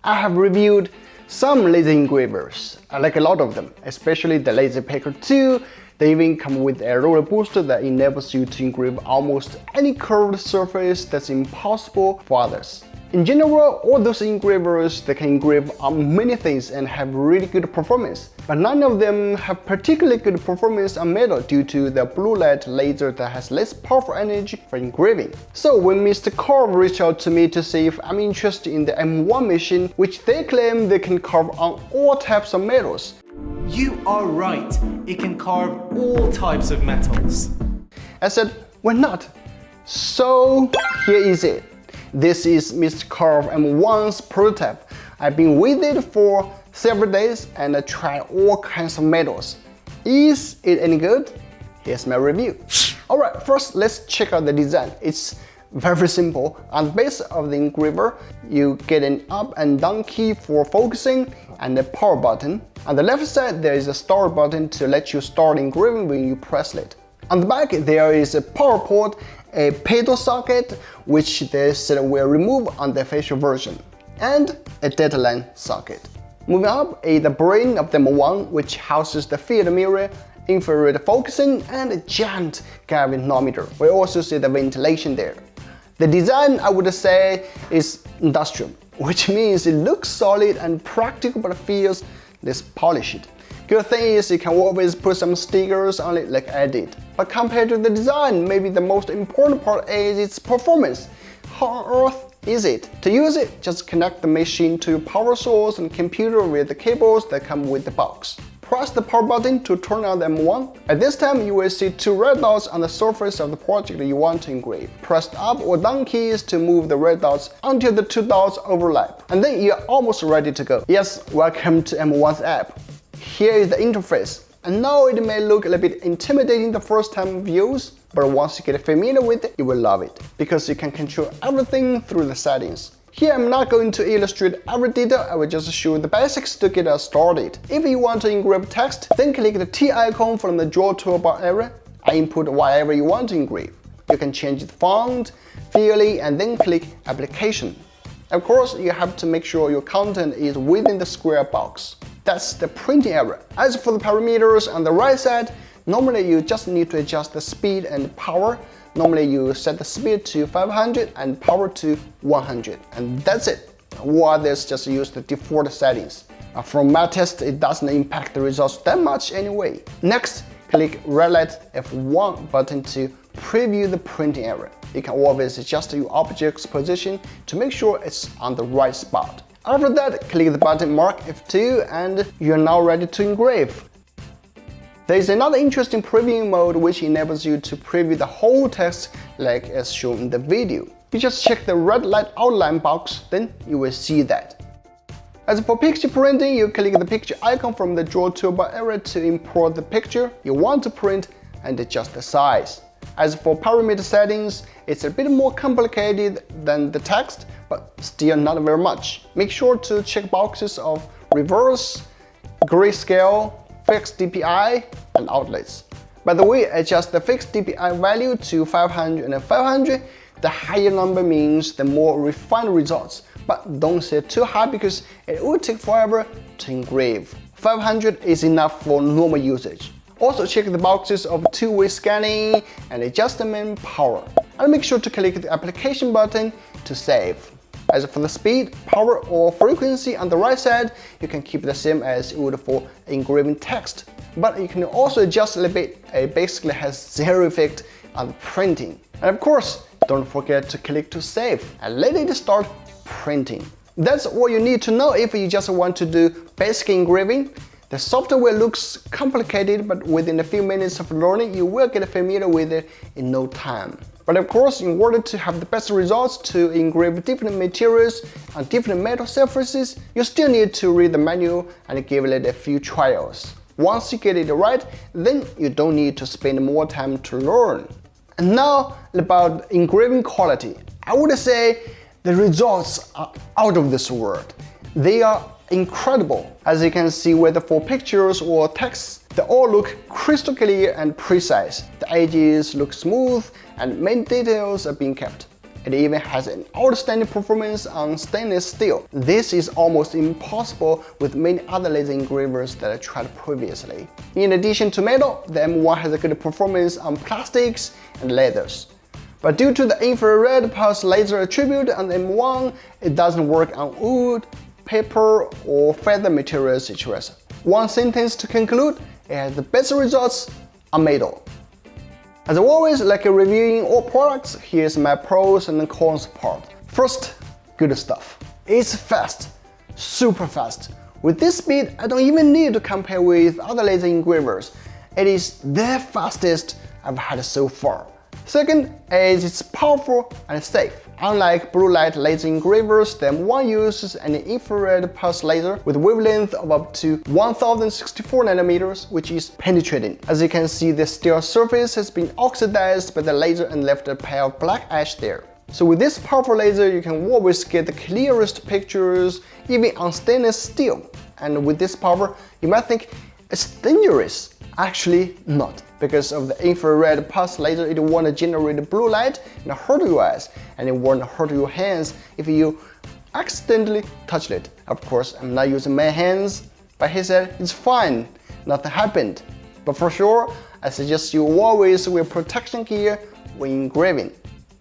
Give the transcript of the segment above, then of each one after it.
I have reviewed some laser engravers. I like a lot of them, especially the Laser Picker 2. They even come with a roller booster that enables you to engrave almost any curved surface that's impossible for others. In general, all those engravers, they can engrave on many things and have really good performance, but none of them have particularly good performance on metal due to the blue light laser that has less powerful energy for engraving. So when Mr.Carve reached out to me to see if I'm interested in the M1 machine, which they claim they can carve on all types of metals. You are right, it can carve all types of metals. I said, why not? So here is it. This is Mr.Carve M1's prototype. I've been with it for several days and I tried all kinds of metals. Is it any good? Here's my review. Alright, first let's check out the design. It's very simple. On the base of the engraver, you get an up and down key for focusing and a power button. On the left side, there is a start button to let you start engraving when you press it. On the back, there is a power port, a pedal socket, which they said will remove on the official version, and a data line socket. Moving up is the brain of the M1, which houses the field mirror, infrared focusing, and a giant galvanometer. We also see the ventilation there. The design, I would say, is industrial, which means it looks solid and practical but feels less polished. Good thing is you can always put some stickers on it like I did. But compared to the design, maybe the most important part is its performance. How on earth is it? To use it, just connect the machine to your power source and computer with the cables that come with the box. Press the power button to turn on the M1. At this time, you will see two red dots on the surface of the project you want to engrave. Press the up or down keys to move the red dots until the two dots overlap. And then you're almost ready to go. Yes, welcome to M1's app. Here is the interface. I know it may look a little bit intimidating the first time views, but once you get familiar with it, you will love it, because you can control everything through the settings. Here I'm not going to illustrate every detail, I will just show the basics to get us started. If you want to engrave text, then click the T icon from the draw toolbar area and input whatever you want to engrave. You can change the font, fill, and then click Application. Of course, you have to make sure your content is within the square box. That's the printing area. As for the parameters on the right side, normally you just need to adjust the speed and power. Normally you set the speed to 500 and power to 100, and that's it. All others just use the default settings. From my test, it doesn't impact the results that much anyway. Next, click red light F1 button to preview the printing area. You can always adjust your object's position to make sure it's on the right spot. After that, click the button marked F2 and you're now ready to engrave. There is another interesting previewing mode which enables you to preview the whole text like as shown in the video. You just check the red light outline box, then you will see that. As for picture printing, you click the picture icon from the draw toolbar area to import the picture you want to print and adjust the size. As for parameter settings, it's a bit more complicated than the text, but still not very much. Make sure to check boxes of reverse, grayscale, fixed DPI, and outlets. By the way, adjust the fixed DPI value to 500 and 500. The higher number means the more refined results, but don't set too high because it will take forever to engrave. 500 is enough for normal usage. Also check the boxes of two-way scanning and adjustment power. And make sure to click the application button to save. As for the speed, power, or frequency on the right side, you can keep the same as you would for engraving text. But you can also adjust a little bit. It basically has zero effect on the printing. And of course, don't forget to click to save and let it start printing. That's all you need to know if you just want to do basic engraving. The software looks complicated, but within a few minutes of learning, you will get familiar with it in no time. But of course, in order to have the best results to engrave different materials on different metal surfaces, you still need to read the manual and give it a few trials. Once you get it right, then you don't need to spend more time to learn. And now about engraving quality. I would say the results are out of this world. They are incredible. As you can see, whether for pictures or text, they all look crystal clear and precise. The edges look smooth and main details are being kept. It even has an outstanding performance on stainless steel. This is almost impossible with many other laser engravers that I tried previously. In addition to metal, the M1 has a good performance on plastics and leathers. But due to the infrared pulse laser attribute on the M1, it doesn't work on wood, paper, or feather materials etc. One sentence to conclude, it has the best results on metal. As always, like reviewing all products, here's my pros and cons part. First, good stuff. It's fast, super fast. With this speed, I don't even need to compare with other laser engravers. It is the fastest I've had so far. Second is it's powerful and safe. Unlike blue light laser engravers, the M1 uses an infrared pulse laser with wavelength of up to 1064 nanometers, which is penetrating. As you can see, the steel surface has been oxidized by the laser and left a pile of black ash there. So with this powerful laser, you can always get the clearest pictures, even on stainless steel. And with this power, you might think it's dangerous. Actually not, because of the infrared pulse laser, it won't generate blue light and hurt your eyes, and it won't hurt your hands if you accidentally touch it. Of course, I'm not using my hands, but he said it's fine, nothing happened. But for sure, I suggest you always wear protection gear when engraving.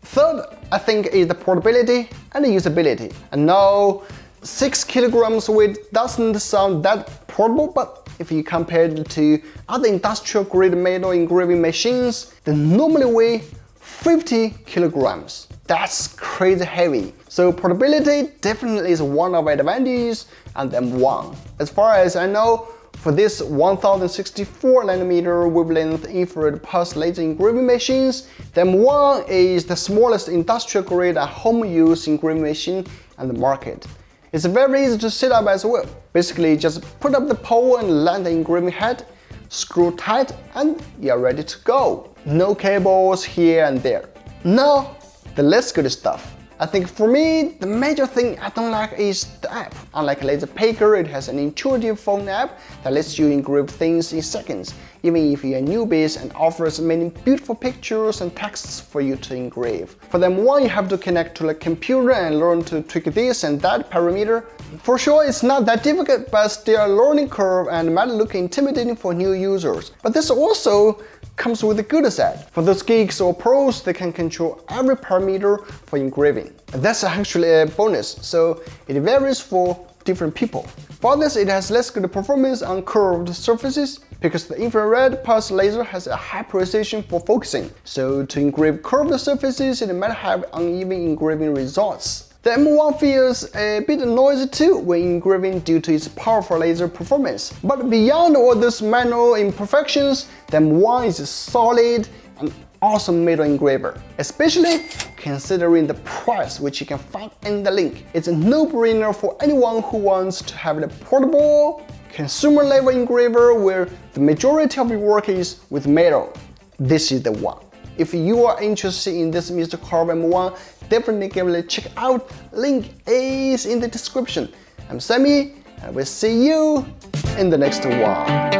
Third, I think, is the portability and the usability. I know 6 kilograms weight doesn't sound that portable, but if you compare it to other industrial grade metal engraving machines, they normally weigh 50 kilograms. That's crazy heavy. So portability definitely is one of the advantages on the M1. As far as I know, for this 1064 nanometer wavelength infrared pulse laser engraving machines, the M1 is the smallest industrial grade and home use engraving machine on the market. It's very easy to set up as well. Basically, just put up the pole and land the engraving head, screw tight, and you're ready to go. No cables here and there. Now, the less good stuff. I think for me, the major thing I don't like is the app. Unlike Laser Picker, it has an intuitive phone app that lets you engrave things in seconds, even if you're a newbie, and offers many beautiful pictures and texts for you to engrave. For the M1, you have to connect to the computer and learn to tweak this and that parameter. For sure, it's not that difficult, but still a learning curve and might look intimidating for new users. But this also comes with a good side. For those geeks or pros, they can control every parameter for engraving. That's actually a bonus, so it varies for different people. For others, it has less good performance on curved surfaces because the infrared pulse laser has a high precision for focusing. So to engrave curved surfaces, it might have uneven engraving results. The M1 feels a bit noisy too when engraving due to its powerful laser performance. But beyond all those minor imperfections, the M1 is a solid and awesome metal engraver, especially considering the price, which you can find in the link. It's a no-brainer for anyone who wants to have a portable, consumer-level engraver where the majority of your work is with metal. This is the one. If you are interested in this Mr.Carve M1, definitely give it a check out. Link is in the description. I'm Sammy, and we'll see you in the next one.